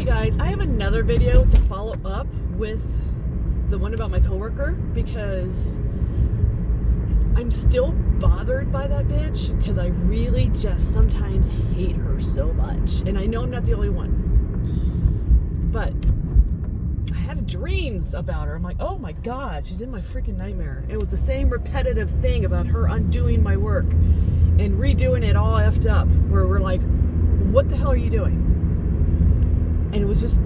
guys, I have another video to follow up with the one about my coworker because I'm still bothered by that bitch because I really just sometimes hate her so much. And I know I'm not the only one. But I had dreams about her. I'm like, oh my God, she's in my freaking nightmare. It was the same repetitive thing about her undoing my work and redoing it all effed up, where we're like, what the hell are you doing? And it was just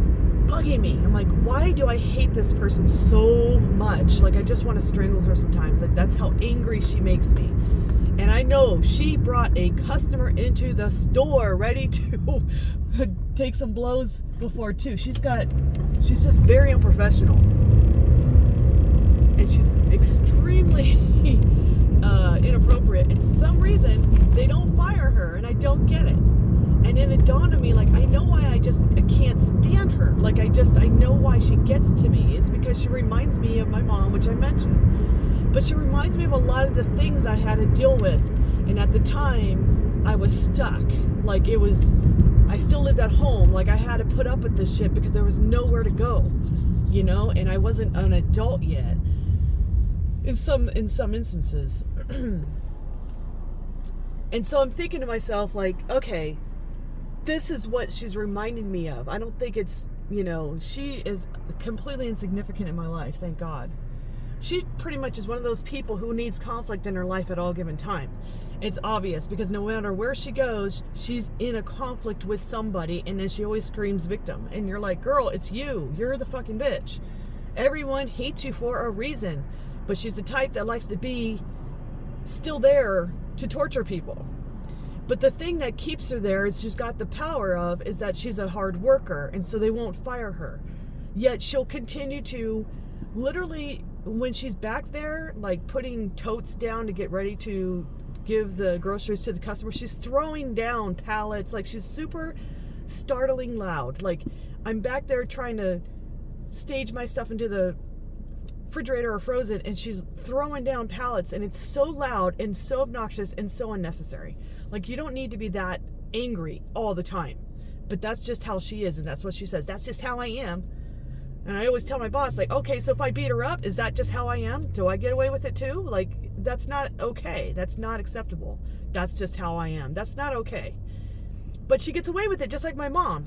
bugging me. I'm like, why do I hate this person so much? Like, I just want to strangle her sometimes. Like, that's how angry she makes me. And I know she brought a customer into the store ready to take some blows before too. She's just very unprofessional. And she's extremely inappropriate. And for some reason, they don't fire her, and I don't get it. And then it dawned on me, like, I know why I can't stand her. Like, I know why she gets to me. It's because she reminds me of my mom, which I mentioned. But she reminds me of a lot of the things I had to deal with. And at the time, I was stuck. Like, I still lived at home. Like, I had to put up with this shit because there was nowhere to go, you know? And I wasn't an adult yet. In some instances. And so I'm thinking to myself, like, okay, this is what she's reminding me of. I don't think it's, she is completely insignificant in my life, thank God. She pretty much is one of those people who needs conflict in her life at all given time. It's obvious because no matter where she goes, she's in a conflict with somebody, and then she always screams victim. And you're like, girl, it's you. You're the fucking bitch. Everyone hates you for a reason. But she's the type that likes to be still there to torture people. But the thing that keeps her there is she's got the power of is that she's a hard worker, and so they won't fire her. Yet she'll continue to literally, when she's back there, like putting totes down to get ready to give the groceries to the customer, she's throwing down pallets. Like, she's super startling loud. Like, I'm back there trying to stage my stuff into the refrigerator or frozen, and she's throwing down pallets, and it's so loud and so obnoxious and so unnecessary. Like, you don't need to be that angry all the time, but that's just how she is, and that's what she says. That's just how I am. And I always tell my boss, like, okay, so if I beat her up, is that just how I am? Do I get away with it too? Like, that's not okay. That's not acceptable. That's just how I am. That's not okay. But she gets away with it just like my mom,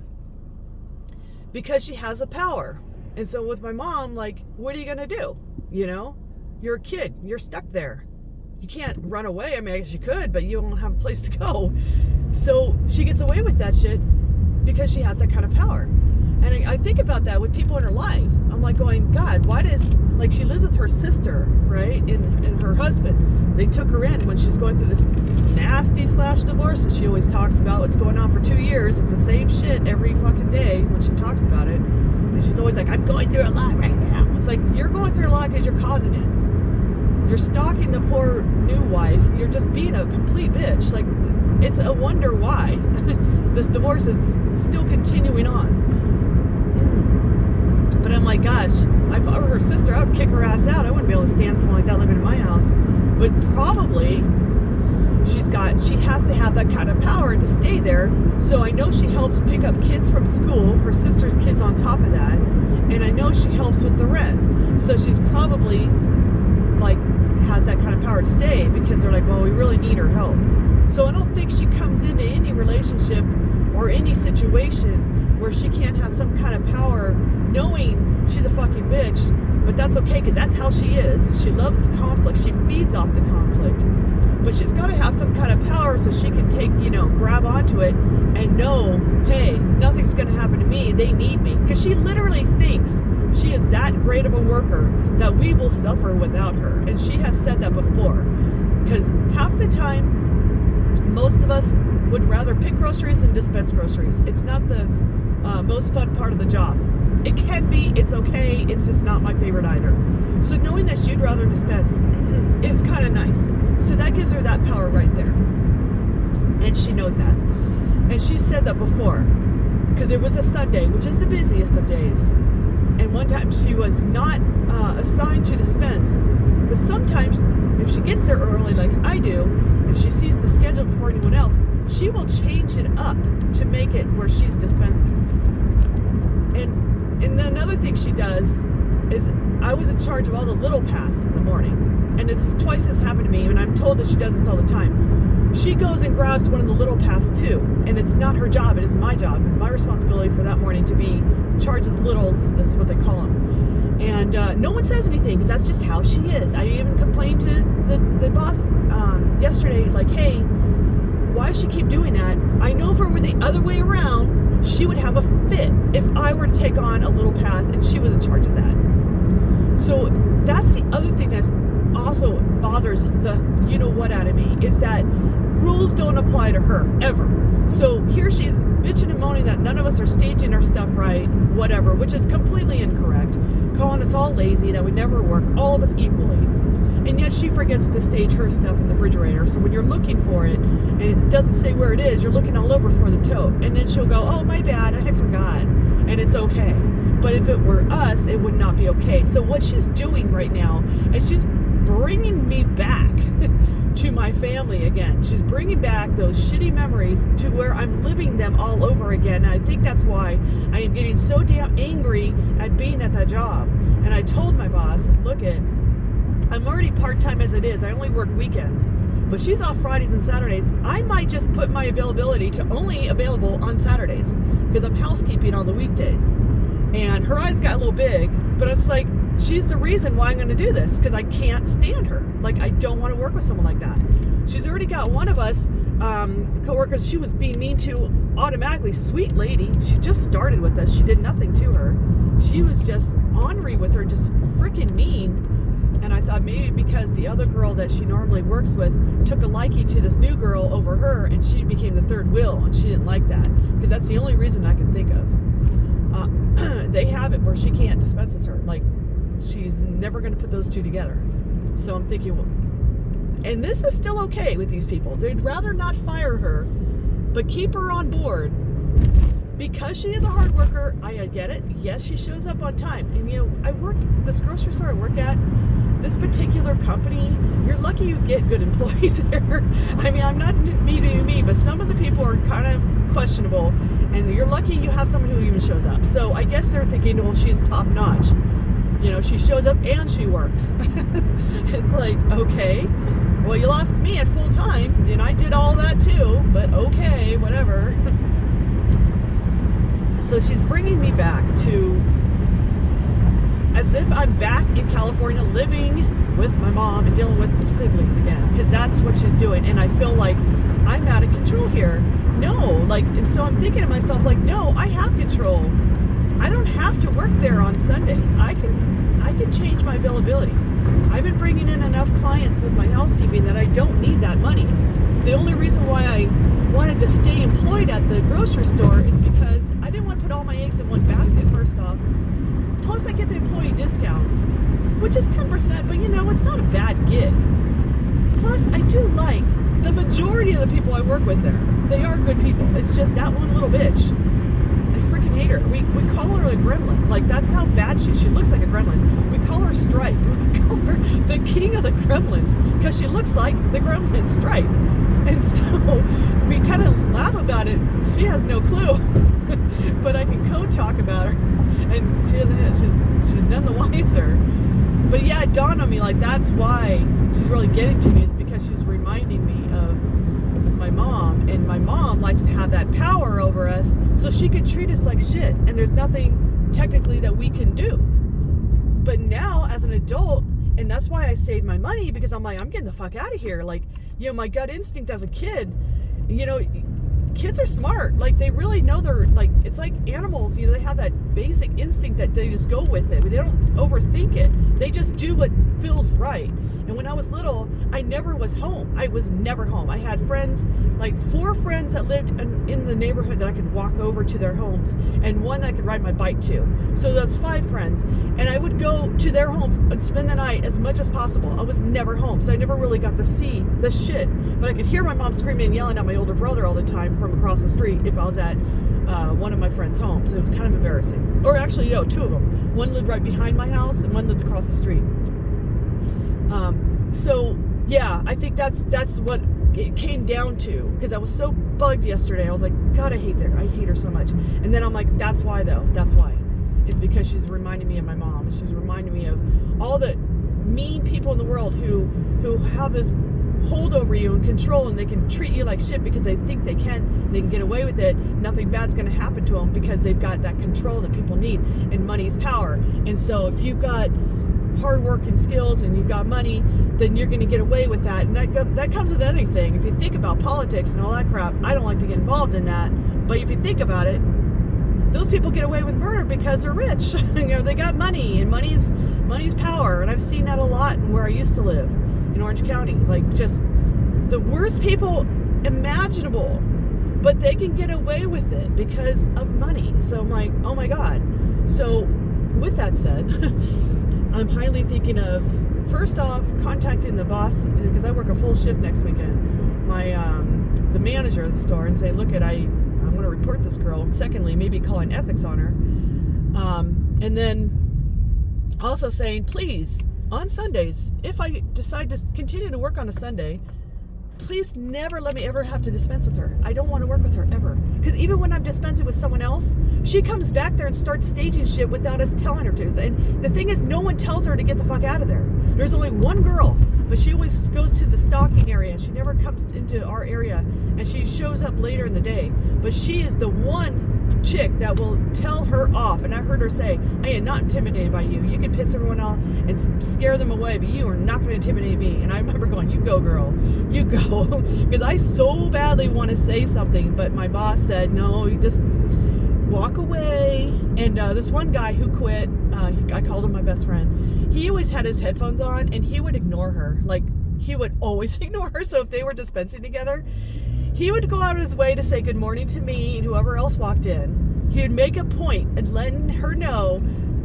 because she has the power. And so with my mom, like, what are you going to do? You're a kid. You're stuck there. You can't run away. I mean, I guess you could, but you don't have a place to go. So she gets away with that shit because she has that kind of power. And I think about that with people in her life. I'm like going, God, why she lives with her sister, right? And her husband. They took her in when she's going through this nasty /divorce. And she always talks about what's going on for 2 years. It's the same shit every fucking day when she talks about it. And she's always like, I'm going through a lot right now. It's like, you're going through a lot because you're causing it. You're stalking the poor new wife. You're just being a complete bitch. Like, it's a wonder why this divorce is still continuing on. But I'm like, gosh, if I were her sister, I would kick her ass out. I wouldn't be able to stand someone like that living in my house. But probably she has to have that kind of power to stay there. So I know she helps pick up kids from school, her sister's kids on top of that. And I know she helps with the rent. So she's probably has that kind of power to stay because they're like, well, we really need her help. So I don't think she comes into any relationship or any situation where she can't have some kind of power, knowing she's a fucking bitch. But that's okay, because that's how she is. She loves the conflict. She feeds off the conflict. But she's got to have some kind of power so she can grab onto it and know, hey, nothing's going to happen to me. They need me. Because she literally thinks she is that great of a worker that we will suffer without her. And she has said that before. Because half the time, most of us would rather pick groceries than dispense groceries. It's not the most fun part of the job. It can be, it's okay, it's just not my favorite either. So knowing that she'd rather dispense is kind of nice. So that gives her that power right there. And she knows that. And she said that before, because it was a Sunday, which is the busiest of days. And one time she was not assigned to dispense. But sometimes, if she gets there early like I do, and she sees the schedule before anyone else, she will change it up to make it where she's dispensing. And then another thing she does is, I was in charge of all the little paths in the morning, and it's twice this happened to me, and I'm told that she does this all the time. She goes and grabs one of the little paths too, and it's not her job, it is my job. It's my responsibility for that morning to be in charge of the littles. That's what they call them. And no one says anything, because that's just how she is. I even complained to the boss yesterday, like, hey, why does she keep doing that? I know if it were the other way around, she would have a fit if I were to take on a little path and she was in charge of that. So that's the other thing that also bothers the you-know-what out of me, is that rules don't apply to her, ever. So here she's bitching and moaning that none of us are staging our stuff right, whatever, which is completely incorrect, calling us all lazy, that we never work, all of us equally. And yet she forgets to stage her stuff in the refrigerator. So when you're looking for it and it doesn't say where it is, you're looking all over for the tote. And then she'll go, oh, my bad, I forgot. And it's okay. But if it were us, it would not be okay. So what she's doing right now is she's bringing me back to my family again. She's bringing back those shitty memories to where I'm living them all over again. And I think that's why I am getting so damn angry at being at that job. And I told my boss, look it, I'm already part-time as it is. I only work weekends. But she's off Fridays and Saturdays. I might just put my availability to only available on Saturdays, because I'm housekeeping on the weekdays. And her eyes got a little big, but it's like, she's the reason why I'm going to do this, because I can't stand her. Like, I don't want to work with someone like that. She's already got one of us coworkers she was being mean to automatically. Sweet lady. She just started with us. She did nothing to her. She was just ornery with her, just freaking mean. And I thought maybe because the other girl that she normally works with took a liking to this new girl over her, and she became the third wheel, and she didn't like that, because that's the only reason I can think of. They have it where she can't dispense with her. Like, she's never going to put those two together. So I'm thinking, well, and this is still okay with these people. They'd rather not fire her, but keep her on board. Because she is a hard worker, I get it. Yes, she shows up on time. And I work at this grocery store I work at, this particular company, you're lucky you get good employees there. I mean, I'm not me, but some of the people are kind of questionable, and you're lucky you have someone who even shows up. So I guess they're thinking, well, she's top notch. She shows up and she works. It's like, okay, well, you lost me at full time, and I did all that too, but okay, whatever. So she's bringing me back to as if I'm back in California living with my mom and dealing with siblings again, because that's what she's doing. And I feel like I'm out of control here. And so I'm thinking to myself, like, no, I have control. I don't have to work there on Sundays. I can change my availability. I've been bringing in enough clients with my housekeeping that I don't need that money. The only reason why I wanted to stay employed at the grocery store is because I didn't want to put all my eggs in one basket, first off. Plus I get the employee discount, which is 10%, but it's not a bad gig. Plus I do like the majority of the people I work with there. They are good people. It's just that one little bitch. I freaking hate her. We call her a gremlin. Like, that's how bad she looks like a gremlin. We call her Stripe. We call her the king of the gremlins, because she looks like the gremlin Stripe. And so we kind of laugh about it. She has no clue, but I can talk about her, and she doesn't. She's none the wiser. But yeah, it dawned on me, like, that's why she's really getting to me, is because she's reminding me of my mom, and my mom likes to have that power over us, so she can treat us like shit, and there's nothing technically that we can do. But now, as an adult, and that's why I saved my money, because I'm like, I'm getting the fuck out of here. Like, my gut instinct as a kid, kids are smart. Like, they really know it's like animals, they have that basic instinct that they just go with it. They don't overthink it. They just do what feels right. And when I was little, I never was home. I was never home. I had friends, like 4 friends that lived in the neighborhood that I could walk over to their homes, and one that I could ride my bike to. So that's 5 friends. And I would go to their homes and spend the night as much as possible. I was never home, so I never really got to see the shit. But I could hear my mom screaming and yelling at my older brother all the time from across the street if I was at one of my friends' homes. It was kind of embarrassing. Or actually, 2 of them. One lived right behind my house, and one lived across the street. So yeah, I think that's what it came down to, because I was so bugged yesterday. I was like, God, I hate her so much. And then I'm like, that's why though. That's why. is because she's reminding me of my mom. She's reminding me of all the mean people in the world who have this hold over you and control, and they can treat you like shit because they think they can get away with it. Nothing bad's going to happen to them because they've got that control that people need, and money's power. And so if you've got hard work and skills and you've got money, then you're going to get away with that. And that comes with anything. If you think about politics and all that crap, I don't like to get involved in that, but if you think about it, those people get away with murder because they're rich. You know, they got money, and money's power. And I've seen that a lot where I used to live in Orange County. Like, just the worst people imaginable, but they can get away with it because of money. So I'm like, oh my God. So with that said, I'm highly thinking of, first off, contacting the boss, because I work a full shift next weekend, the manager of the store, and say, look, I'm going to report this girl. And secondly, maybe call an ethics on her. And then also saying, please, on Sundays, if I decide to continue to work on a Sunday, please never let me ever have to dispense with her. I don't want to work with her ever. Because even when I'm dispensing with someone else, she comes back there and starts staging shit without us telling her to. And the thing is, no one tells her to get the fuck out of there. There's only one girl, but she always goes to the stocking area. She never comes into our area, and she shows up later in the day. But she is the one chick that will tell her off. And I heard her say, I am not intimidated by you. You can piss everyone off and scare them away, but you are not going to intimidate me. And I remember going, you go, girl, you go. Because I so badly want to say something, but my boss said, no, you just walk away. And this one guy who quit, I called him my best friend. He always had his headphones on, and he would ignore her. Like, he would always ignore her. So if they were dispensing together, he would go out of his way to say good morning to me and whoever else walked in. He would make a point of letting her know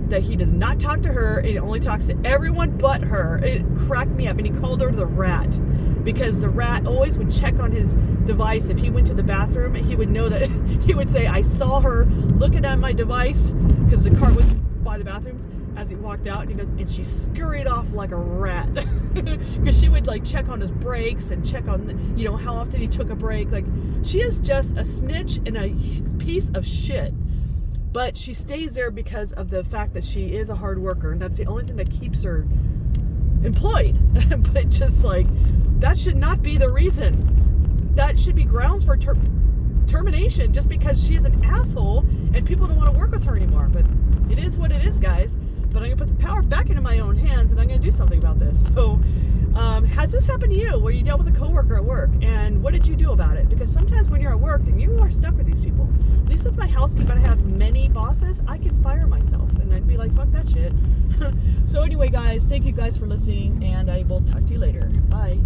that he does not talk to her, and he only talks to everyone but her. It cracked me up, and he called her the rat, because the rat always would check on his device if he went to the bathroom, and he would know that he would say, I saw her looking at my device, because the car was by the bathrooms, as he walked out, and he goes, and she scurried off like a rat, because she would like check on his brakes and check on, you know, how often he took a break. Like, she is just a snitch and a piece of shit. But she stays there because of the fact that she is a hard worker, and that's the only thing that keeps her employed. But it's just like, that should not be the reason. That should be grounds for termination, just because she is an asshole and people don't want to work with her anymore. But it is what it is, guys. But I'm going to put the power back into my own hands, and I'm going to do something about this. So, has this happened to you, where you dealt with a coworker at work, and what did you do about it? Because sometimes when you're at work and you are stuck with these people, at least with my housekeeper, I have many bosses, I could fire myself, and I'd be like, fuck that shit. So anyway, guys, thank you guys for listening, and I will talk to you later. Bye.